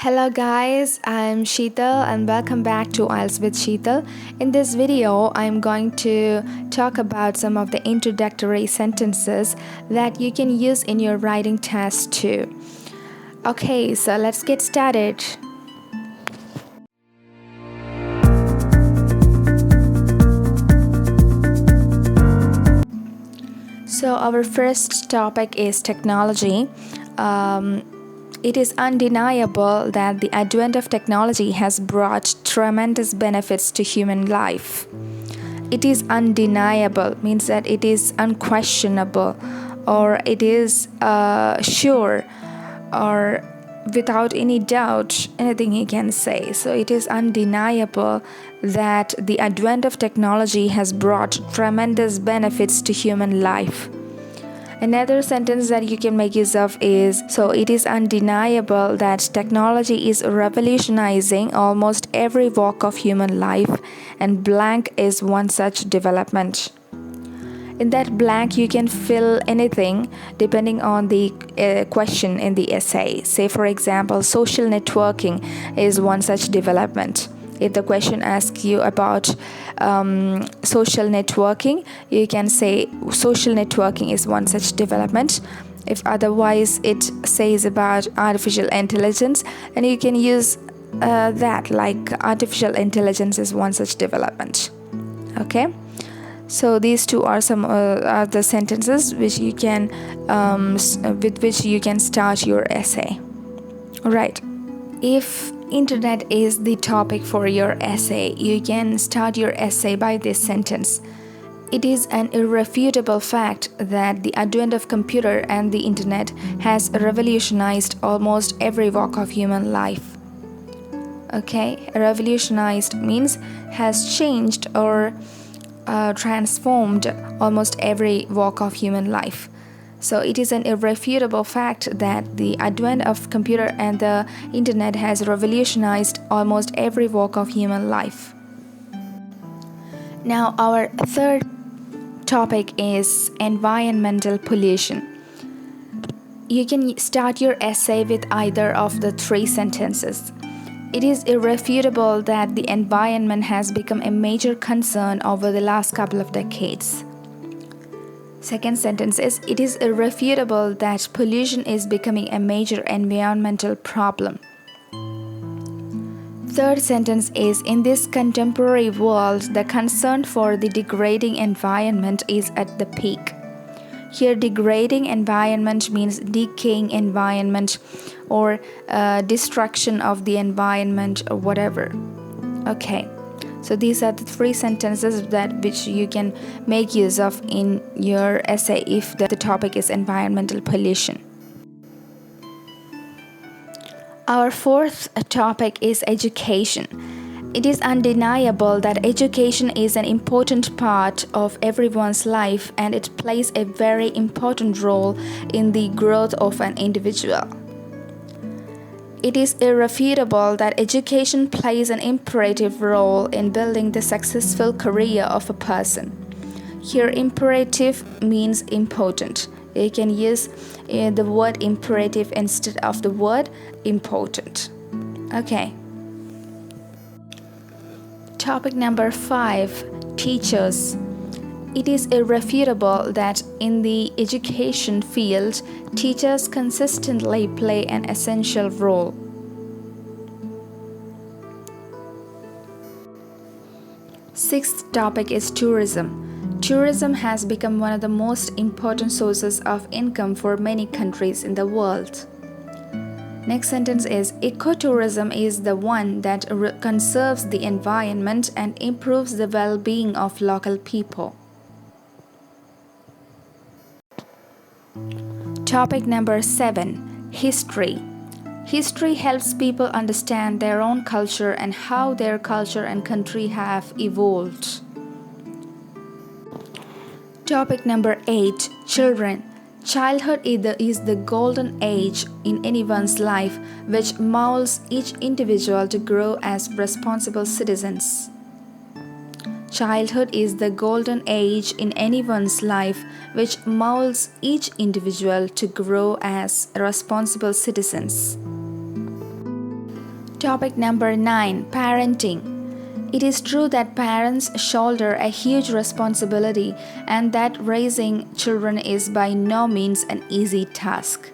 Hello guys, I'm Sheetal and welcome back to IELTS with Sheetal. In this video, I'm going to talk about some of the introductory sentences that you can use in your writing test too. Okay, so let's get started. So our first topic is technology. It is undeniable that the advent of technology has brought tremendous benefits to human life. It is undeniable means that it is unquestionable, or it is sure, or without any doubt, anything you can say. So it is undeniable that the advent of technology has brought tremendous benefits to human life. Another sentence that you can make use of is, so it is undeniable that technology is revolutionizing almost every walk of human life, and blank is one such development. In that blank, you can fill anything depending on the question in the essay. Say, for example, social networking is one such development. If the question asks you about social networking, you can say social networking is one such development. If otherwise it says about artificial intelligence, and you can use that, like artificial intelligence is one such development. Okay, so these two are some of the sentences which you can with which you can start your essay. Right. If internet is the topic for your essay, you can start your essay by this sentence. It is an irrefutable fact that the advent of computer and the internet has revolutionized almost every walk of human life. Okay, revolutionized means has changed or transformed almost every walk of human life. So it is an irrefutable fact that the advent of computer and the internet has revolutionized almost every walk of human life. Now our third topic is environmental pollution. You can start your essay with either of the three sentences. It is irrefutable that the environment has become a major concern over the last couple of decades. Second sentence is, it is irrefutable that pollution is becoming a major environmental problem. Third sentence is, in this contemporary world, the concern for the degrading environment is at the peak. Here, degrading environment means decaying environment or destruction of the environment or whatever. Okay. So these are the three sentences that which you can make use of in your essay if the topic is environmental pollution. Our fourth topic is education. It is undeniable that education is an important part of everyone's life, and it plays a very important role in the growth of an individual. It is irrefutable that education plays an imperative role in building the successful career of a person. Here, imperative means important. You can use the word imperative instead of the word important. Okay. Topic number 5, teachers. It is irrefutable that in the education field, teachers consistently play an essential role. Sixth topic is tourism. Tourism has become one of the most important sources of income for many countries in the world. Next sentence is, ecotourism is the one that conserves the environment and improves the well-being of local people. Topic number 7, history. History helps people understand their own culture and how their culture and country have evolved. Topic number 8, children. Childhood is the golden age in anyone's life, which molds each individual to grow as responsible citizens. Childhood is the golden age in anyone's life, which molds each individual to grow as responsible citizens. Topic number 9. Parenting. It is true that parents shoulder a huge responsibility and that raising children is by no means an easy task.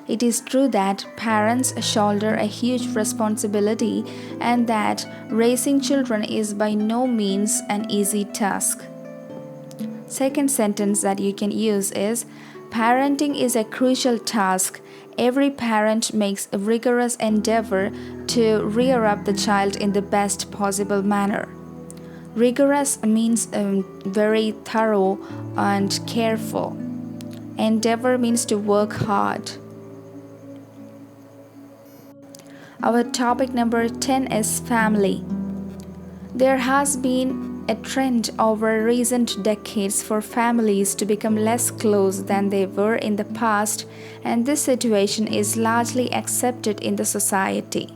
It is true that parents shoulder a huge responsibility and that raising children is by no means an easy task. Second sentence that you can use is, parenting is a crucial task. Every parent makes a rigorous endeavor to rear up the child in the best possible manner. Rigorous means very thorough and careful. Endeavor means to work hard. Our topic number 10 is family. There has been a trend over recent decades for families to become less close than they were in the past, and this situation is largely accepted in the society.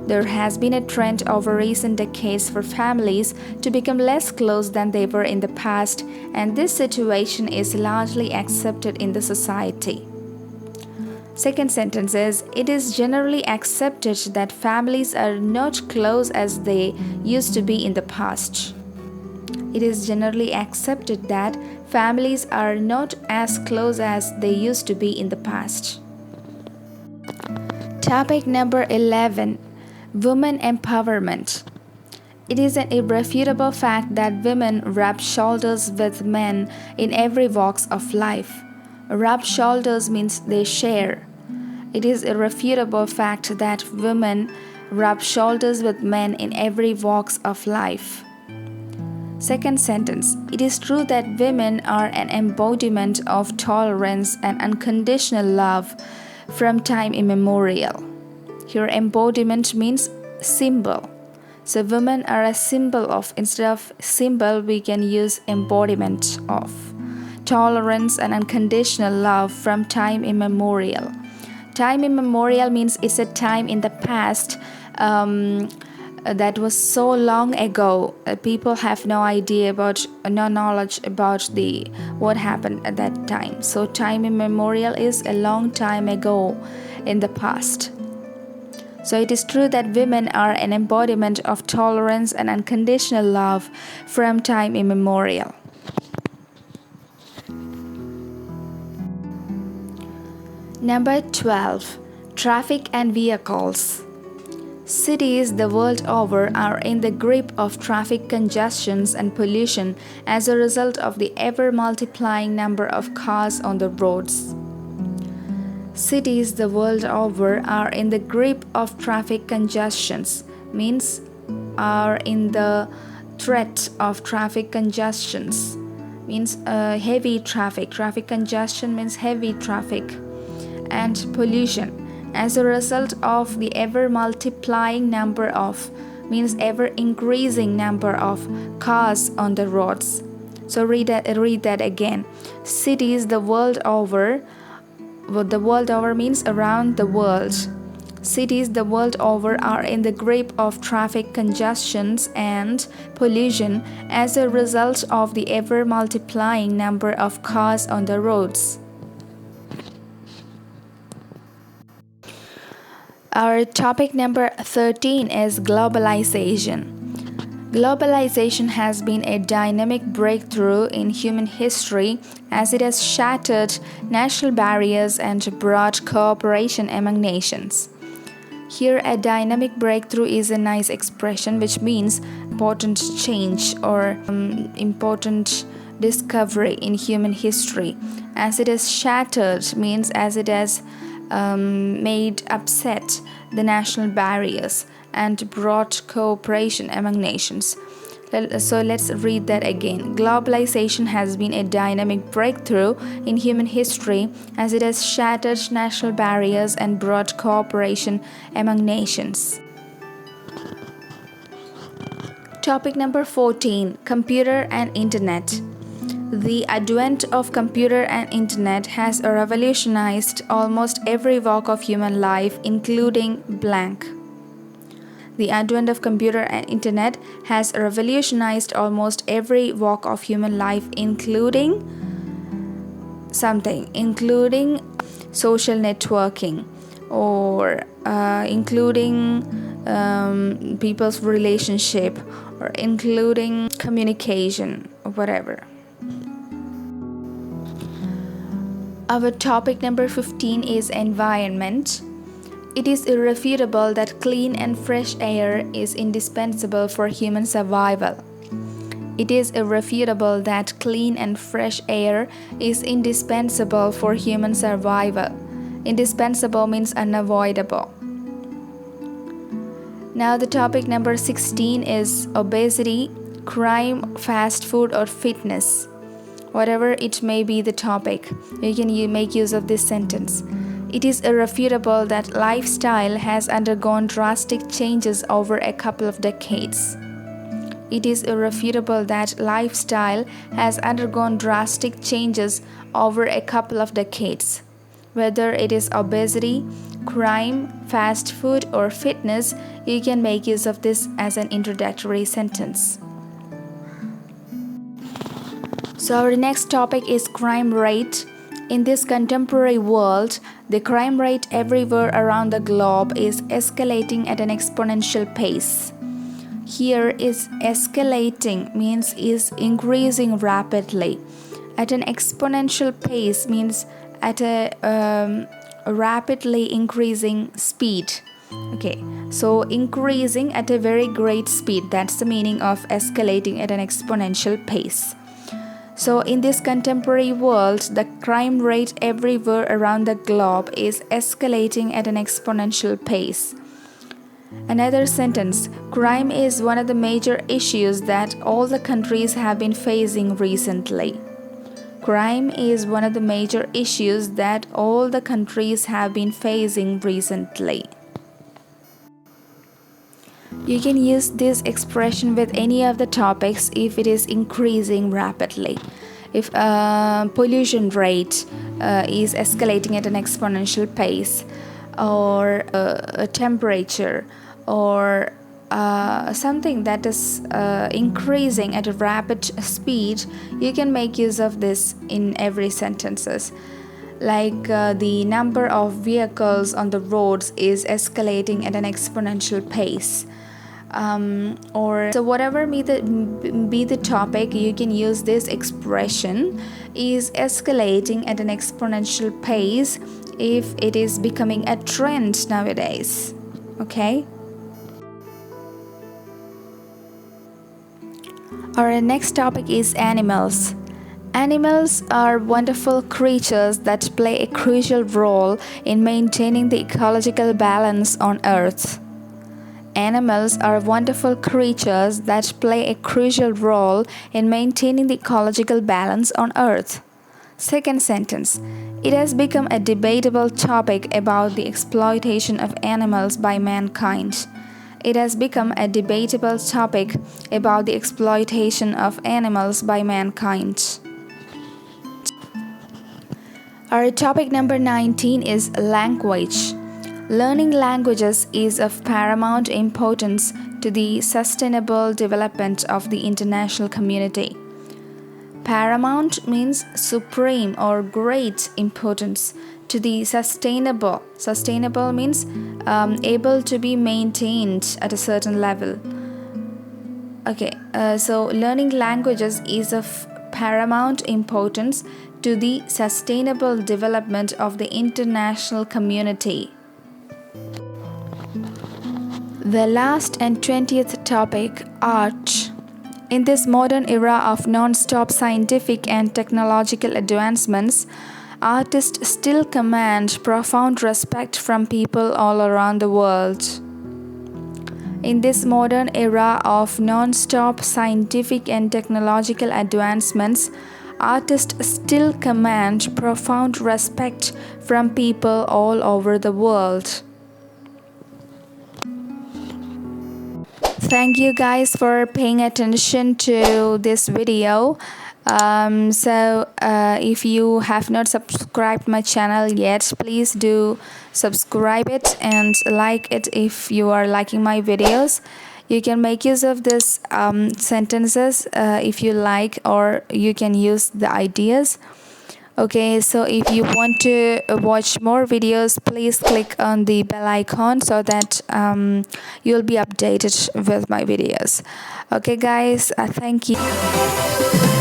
There has been a trend over recent decades for families to become less close than they were in the past, and this situation is largely accepted in the society. Second sentence is, it is generally accepted that families are not close as they used to be in the past. It is generally accepted that families are not as close as they used to be in the past. Topic number 11. Women empowerment. It is an irrefutable fact that women rub shoulders with men in every walk of life. Rub shoulders means they share. It is a irrefutable fact that women rub shoulders with men in every walk of life. Second sentence. It is true that women are an embodiment of tolerance and unconditional love from time immemorial. Here embodiment means symbol. So women are a symbol of, instead of symbol we can use embodiment of. Tolerance and unconditional love from time immemorial. Time immemorial means it's a time in the past that was so long ago. People have no idea about, no knowledge about what happened at that time. So time immemorial is a long time ago in the past. So it is true that women are an embodiment of tolerance and unconditional love from time immemorial. Number 12. Traffic and vehicles. Cities the world over are in the grip of traffic congestions and pollution as a result of the ever-multiplying number of cars on the roads. Cities the world over are in the grip of traffic congestions, means are in the threat of traffic congestions, means heavy traffic. Traffic congestion means heavy traffic. And pollution as a result of the ever multiplying number of, means ever increasing number of cars on the roads. So read that again. Cities the world over means around the world. Cities the world over are in the grip of traffic congestions and pollution as a result of the ever multiplying number of cars on the roads. Our topic number 13 is globalization. Globalization has been a dynamic breakthrough in human history as it has shattered national barriers and brought cooperation among nations. Here, a dynamic breakthrough is a nice expression which means important change or important discovery in human history. As it has shattered means as it has made upset the national barriers and brought cooperation among nations. So let's read that again. Globalization has been a dynamic breakthrough in human history as it has shattered national barriers and brought cooperation among nations. Topic number 14. Computer and Internet. The advent of computer and internet has revolutionized almost every walk of human life, including blank. The advent of computer and internet has revolutionized almost every walk of human life, including social networking. or including people's relationship, or including communication, or whatever. Our topic number 15 is environment. It is irrefutable that clean and fresh air is indispensable for human survival. It is irrefutable that clean and fresh air is indispensable for human survival. Indispensable means unavoidable. Now the topic number 16 is obesity, crime, fast food, or fitness. Whatever it may be the topic, you can make use of this sentence. It is irrefutable that lifestyle has undergone drastic changes over a couple of decades. It is irrefutable that lifestyle has undergone drastic changes over a couple of decades. Whether it is obesity, crime, fast food, or fitness, you can make use of this as an introductory sentence. So our next topic is crime rate. In this contemporary world, the crime rate everywhere around the globe is escalating at an exponential pace. Here is escalating means is increasing rapidly. At an exponential pace means at a rapidly increasing speed. Okay, so increasing at a very great speed, that's the meaning of escalating at an exponential pace. So in this contemporary world, the crime rate everywhere around the globe is escalating at an exponential pace. Another sentence, crime is one of the major issues that all the countries have been facing recently. Crime is one of the major issues that all the countries have been facing recently. You can use this expression with any of the topics if it is increasing rapidly. If pollution rate is escalating at an exponential pace, or a temperature, or something that is increasing at a rapid speed, you can make use of this in every sentences. Like the number of vehicles on the roads is escalating at an exponential pace. Or so whatever be the topic, you can use this expression, is escalating at an exponential pace, if it is becoming a trend nowadays. Okay. Our next topic is animals. Animals are wonderful creatures that play a crucial role in maintaining the ecological balance on Earth. Animals are wonderful creatures that play a crucial role in maintaining the ecological balance on Earth. Second sentence. It has become a debatable topic about the exploitation of animals by mankind. It has become a debatable topic about the exploitation of animals by mankind. Our topic number 19 is language. Learning languages is of paramount importance to the sustainable development of the international community. Paramount means supreme or great importance to the sustainable. Sustainable means able to be maintained at a certain level. Okay, so learning languages is of paramount importance to the sustainable development of the international community. The last and 20th topic, art. In this modern era of non-stop scientific and technological advancements, artists still command profound respect from people all around the world. In this modern era of non-stop scientific and technological advancements, artists still command profound respect from people all over the world. Thank you guys for paying attention to this video. If you have not subscribed my channel yet, please do subscribe it and like it if you are liking my videos. You can make use of this sentences if you like, or you can use the ideas. Okay, so if you want to watch more videos, please click on the bell icon so that you'll be updated with my videos. Okay guys, thank you.